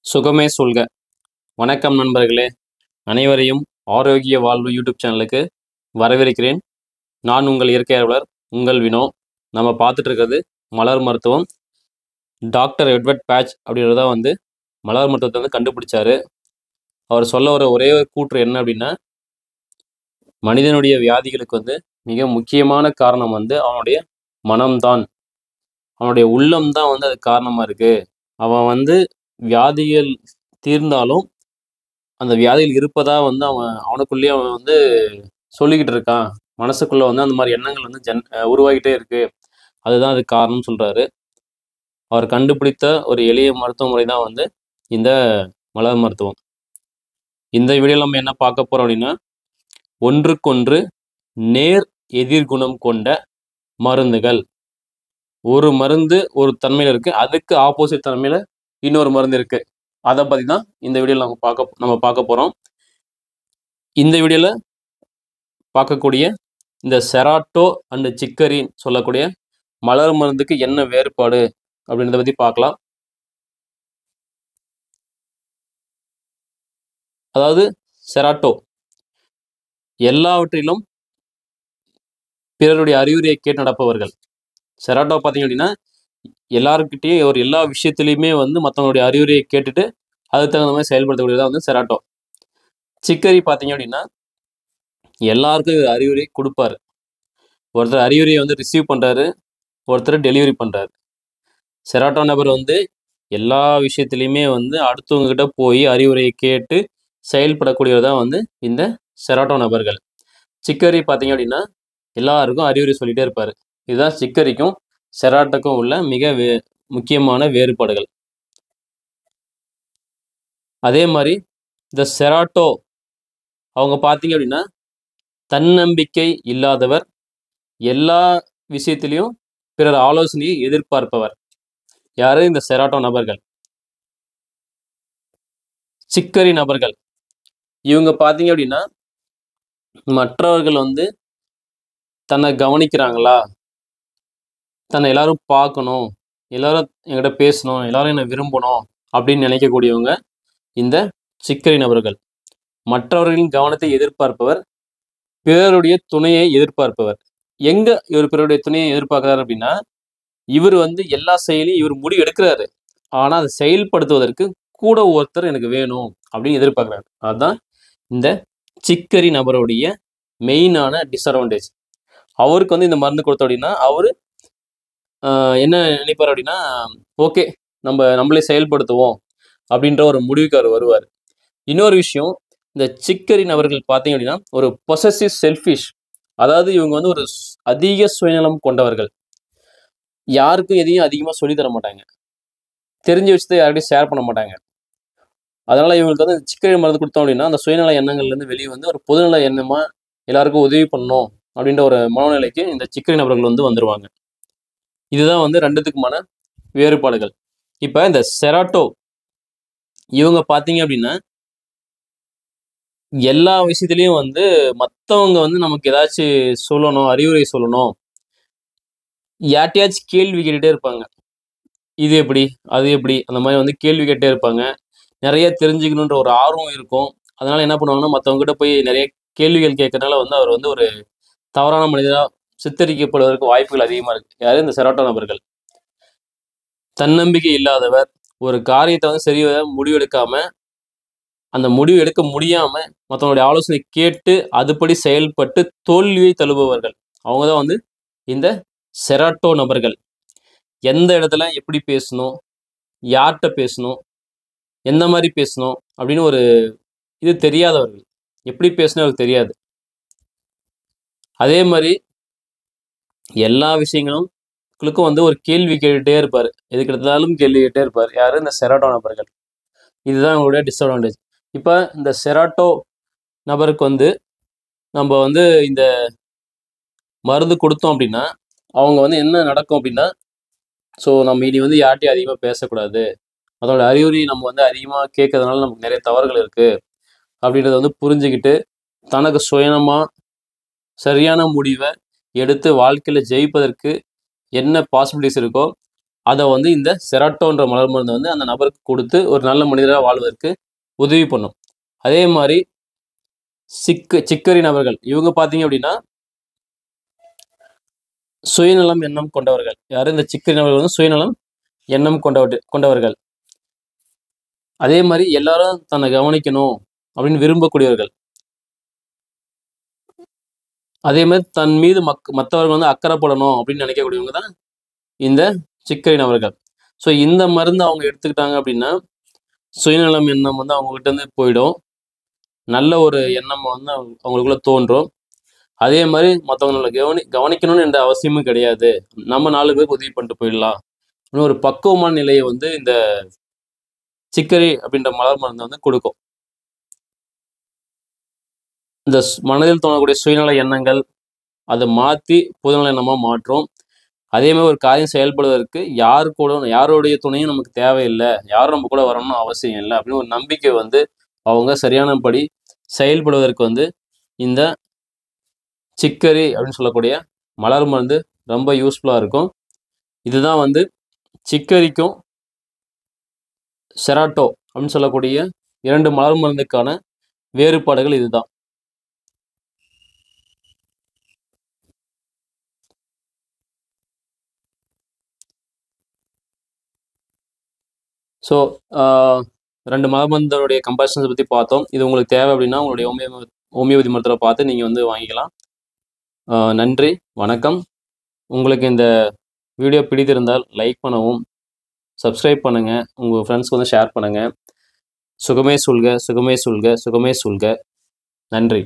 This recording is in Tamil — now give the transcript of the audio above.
சுகமே சொல்க. வணக்கம் நண்பர்களே, அனைவரையும் ஆரோக்கிய வாழ்வு யூடியூப் சேனலுக்கு வரவேற்கிறேன். நான் உங்கள் இயற்கை ஆர்வலர் உங்கள் வினோ. நம்ம பார்த்துட்டு இருக்கிறது மலர் மருத்துவம். டாக்டர் எட்வர்ட் பேட்ச் அப்படின்றத மலர் மருத்துவத்தை கண்டுபிடிச்சாரு. அவர் சொல்ல வர ஒரே ஒரு கூற்று என்ன அப்படின்னா, மனிதனுடைய வியாதிகளுக்கு மிக முக்கியமான காரணம் அவனுடைய மனம்தான், அவனுடைய உள்ளம்தான் அது காரணமாக இருக்குது. அவன் வியாதிகள் தீர்ந்தாலும் அந்த வியாதிகள் இருப்பதா அவனுக்குள்ளேயே அவன் சொல்லிக்கிட்டு இருக்கான். மனசுக்குள்ள அந்த மாதிரி எண்ணங்கள் உருவாகிட்டே இருக்கு. அதுதான் அது காரணம்னு சொல்றாரு. அவர் கண்டுபிடித்த ஒரு எளிய மருத்துவ முறை தான் இந்த மலர் மருத்துவம். இந்த வீடியோவில் நம்ம என்ன பார்க்க போறோம் அப்படின்னா, ஒன்றுக்கொன்று நேர் எதிர்குணம் கொண்ட மருந்துகள். ஒரு மருந்து ஒரு தன்மையில இருக்கு, அதுக்கு ஆப்போசிட் தன்மையில இன்னொரு மருந்து இருக்கு. அதை பத்தி தான் இந்த வீடியோவில் நம்ம பார்க்க போறோம். இந்த வீடியோல பார்க்கக்கூடிய இந்த செராட்டோ அண்ட் சிக்கரின்னு சொல்லக்கூடிய மலர் மருந்துக்கு என்ன வேறுபாடு அப்படின்றத பத்தி பார்க்கலாம். அதாவது செராட்டோ எல்லாவற்றிலும் பிறருடைய அறிவுரையை கேட்டு நடப்பவர்கள். செராட்டோ பார்த்தீங்க அப்படின்னா, எல்லாருக்கிட்டையும் எல்லா விஷயத்திலையுமே மற்றவங்களுடைய அறிவுரையை கேட்டுட்டு அதுக்கு தகுந்த மாதிரி செயல்படுத்தக்கூடியதான் செராட்டோ. சிக்கரி பார்த்தீங்க அப்படின்னா, எல்லாருக்கும் அறிவுரை கொடுப்பாரு. ஒருத்தர் அறிவுரையை ரிசீவ் பண்றாரு, ஒருத்தர் டெலிவரி பண்றாரு. செராட்டோ நபர் எல்லா விஷயத்திலையுமே அடுத்தவங்க கிட்ட போய் அறிவுரையை கேட்டு செயல்படக்கூடியதான் இந்த செராட்டோ நபர்கள். சிக்கரி பார்த்தீங்க அப்படின்னா, எல்லாருக்கும் அறிவுரை சொல்லிட்டே இருப்பாரு. இதுதான் சிக்கரிக்கும் செராட்டோக்கும் உள்ள மிக முக்கியமான வேறுபாடுகள். அதே மாதிரி இந்த செராட்டோ அவங்க பார்த்தீங்க அப்படின்னா, தன்னம்பிக்கை இல்லாதவர், எல்லா விஷயத்திலையும் பிறர் ஆலோசனையை எதிர்பார்ப்பவர். யாரு? இந்த செராட்டோ நபர்கள். சிக்கரி நபர்கள் இவங்க பார்த்தீங்க அப்படின்னா, மற்றவர்கள் தன்னை கவனிக்கிறாங்களா, தன்னை எல்லாரும் பார்க்கணும், எல்லாரும் என்கிட்ட பேசணும், எல்லாரும் என்னை விரும்பணும் அப்படின்னு நினைக்கக்கூடியவங்க இந்த சிக்கரி நபர்கள். மற்றவர்களின் கவனத்தை எதிர்பார்ப்பவர், பிறருடைய துணையை எதிர்பார்ப்பவர். எங்க இவர் பிறருடைய துணையை எதிர்பார்க்கிறார் அப்படின்னா, இவர் எல்லா செயலையும் இவர் முடிவு எடுக்கிறாரு, ஆனா அதை செயல்படுத்துவதற்கு கூட ஒருத்தர் எனக்கு வேணும் அப்படின்னு எதிர்பார்க்கிறாரு. அதுதான் இந்த சிக்கரி நபருடைய மெயினான டிஸ்அட்வான்டேஜ். அவருக்கு இந்த மருந்து கொடுத்தோம் அப்படின்னா, அவரு என்ன நினைப்பார் அப்படின்னா, ஓகே நம்மளே செயல்படுத்துவோம் அப்படின்ற ஒரு முடிவுக்கு அவர் வருவார். இன்னொரு விஷயம், இந்த சிக்கரி நபர்கள் பார்த்தீங்க அப்படின்னா ஒரு பொசசிவ் செல்ஃபிஷ். அதாவது இவங்க ஒரு அதிக சுயநலம் கொண்டவர்கள். யாருக்கும் எதையும் அதிகமாக சொல்லி தர மாட்டாங்க, தெரிஞ்ச விஷயத்தை யார்கிட்டையும் ஷேர் பண்ண மாட்டாங்க. அதனால இவங்களுக்கு சிக்கரி மருந்து கொடுத்தோம் அப்படின்னா, அந்த சுயநல எண்ணங்கள்லேருந்து வெளியே ஒரு பொதுநல எண்ணமா எல்லாருக்கும் உதவி பண்ணணும் அப்படின்ற ஒரு மனநிலைக்கு இந்த சிக்கரி நபர்கள் வந்துருவாங்க. இதுதான் ரெண்டுத்துக்குமான வேறுபாடுகள். இப்போ இந்த செராட்டோ இவங்க பார்த்தீங்க அப்படின்னா, எல்லா விஷயத்திலையும் மற்றவங்க நமக்கு ஏதாச்சும் சொல்லணும், அறிவுரை சொல்லணும், யார்ட்டையாச்சும் கேள்வி கேட்டுட்டே இருப்பாங்க. இது எப்படி, அது எப்படி, அந்த மாதிரி கேள்வி கேட்டே இருப்பாங்க. நிறைய தெரிஞ்சுக்கணுன்ற ஒரு ஆர்வம் இருக்கும். அதனால என்ன பண்ணுவாங்கன்னா, மற்றவங்க கிட்ட போய் நிறைய கேள்விகள் கேட்கறதுனால அவர் ஒரு தவறான மனிதராக சித்தரிக்கப்படுவதற்கு வாய்ப்புகள் அதிகமாக இருக்கு. யாரு? இந்த செராட்டோ நபர்கள். தன்னம்பிக்கை இல்லாதவர், ஒரு காரியத்தை சரியாக முடிவெடுக்காம, அந்த முடிவு எடுக்க முடியாம மற்றவங்களுடைய ஆலோசனை கேட்டு அதுபடி செயல்பட்டு தோல்வியை தழுவுபவர்கள். அவங்க தான் இந்த செராட்டோ நபர்கள். எந்த இடத்துல எப்படி பேசணும், யார்கிட்ட பேசணும், எந்த மாதிரி பேசணும் அப்படின்னு ஒரு இது தெரியாதவர்கள். எப்படி பேசணும் அவருக்கு தெரியாது. அதே மாதிரி எல்லா விஷயங்களும் ஒரு கேள்வி கேட்டுட்டே இருப்பார். எதுக்கு எடுத்தாலும் கேள்வி கேட்டே இருப்பார். யாரு? இந்த செராட்டோ நபர்கள். இதுதான் அவங்களுடைய டிஸ்அட்வான்டேஜ். இப்போ இந்த செராட்டோ நபருக்கு நம்ம இந்த மருந்து கொடுத்தோம் அப்படின்னா, அவங்க என்ன நடக்கும் அப்படின்னா, ஸோ நம்ம இனி யார்ட்டையும் அதிகமாக பேசக்கூடாது, அதோட அறிகுறி நம்ம அதிகமாக கேட்கறதுனால நமக்கு நிறைய தவறுகள் இருக்கு அப்படின்றத புரிஞ்சுக்கிட்டு, தனக்கு சுயநமாக சரியான முடிவை எடுத்து வாழ்க்கையில் ஜெயிப்பதற்கு என்ன பாசிபிலிட்டிஸ் இருக்கோ அதை வந்து இந்த செராட்டோன்ற மலர் மருந்து வந்து அந்த நபருக்கு கொடுத்து ஒரு நல்ல மனிதராக வாழ்வதற்கு உதவி பண்ணும். அதே மாதிரி சிக்கரி நபர்கள் இவங்க பார்த்தீங்க அப்படின்னா சுயநலம் எண்ணம் கொண்டவர்கள். யாரும் இந்த சிக்கரி நபர்கள் வந்து சுயநலம் எண்ணம் கொண்டவர்கள். அதே மாதிரி எல்லாரும் தன்னை கவனிக்கணும் அப்படின்னு விரும்பக்கூடியவர்கள். அதே மாதிரி தன் மீது மற்றவர்கள் வந்து அக்கறைப்படணும் அப்படின்னு நினைக்கக்கூடியவங்க தான் இந்த சிக்கரி நபர்கள். ஸோ இந்த மருந்து அவங்க எடுத்துக்கிட்டாங்க அப்படின்னா சுயநலம் எண்ணம் வந்து அவங்ககிட்ட இருந்து போயிடும். நல்ல ஒரு எண்ணம் வந்து அவங்களுக்குள்ள தோன்றும். அதே மாதிரி மற்றவங்களை கவனிக்கணும்னு எந்த அவசியமும் கிடையாது. நம்ம 4 பேருக்கு உதவி பண்ணிட்டு போயிடலாம். இன்னும் ஒரு பக்குவமான நிலையை வந்து இந்த சிக்கரி அப்படின்ற மலர் மருந்து வந்து கொடுக்கும். இந்த மனதில் தோணக்கூடிய சுயநல எண்ணங்கள் அதை மாற்றி பொதுநல எண்ணமாக மாற்றும். அதே மாதிரி ஒரு காரியம் செயல்படுவதற்கு யாருடைய துணையும் நமக்கு தேவையில்லை, யாரும் நம்ம கூட வரணும்னு அவசியம் இல்லை அப்படின்னு ஒரு நம்பிக்கை வந்து அவங்க சரியானபடி செயல்படுவதற்கு வந்து இந்த சிக்கரி அப்படின்னு சொல்லக்கூடிய மலர் மருந்து ரொம்ப யூஸ்ஃபுல்லாக இருக்கும். இதுதான் வந்து சிக்கரிக்கும் செராட்டோ அப்படின்னு சொல்லக்கூடிய 2 மலர் மருந்துக்கான வேறுபாடுகள் இதுதான். ஸோ 2 மலர் மருந்தோடைய கம்பேரிசன்ஸ் பற்றி பார்த்தோம். இது உங்களுக்கு தேவை அப்படின்னா உங்களுடைய ஹோமியோபதி மருத்துவரை பார்த்து நீங்கள் வந்து வாங்கிக்கலாம். நன்றி, வணக்கம். உங்களுக்கு இந்த வீடியோ பிடித்திருந்தால் லைக் பண்ணவும், சப்ஸ்கிரைப் பண்ணுங்கள், உங்கள் ஃப்ரெண்ட்ஸ்க்கு வந்து ஷேர் பண்ணுங்கள். சுகமே சொல்க, சுகமே சொல்க, சுகமே சொல்க. நன்றி.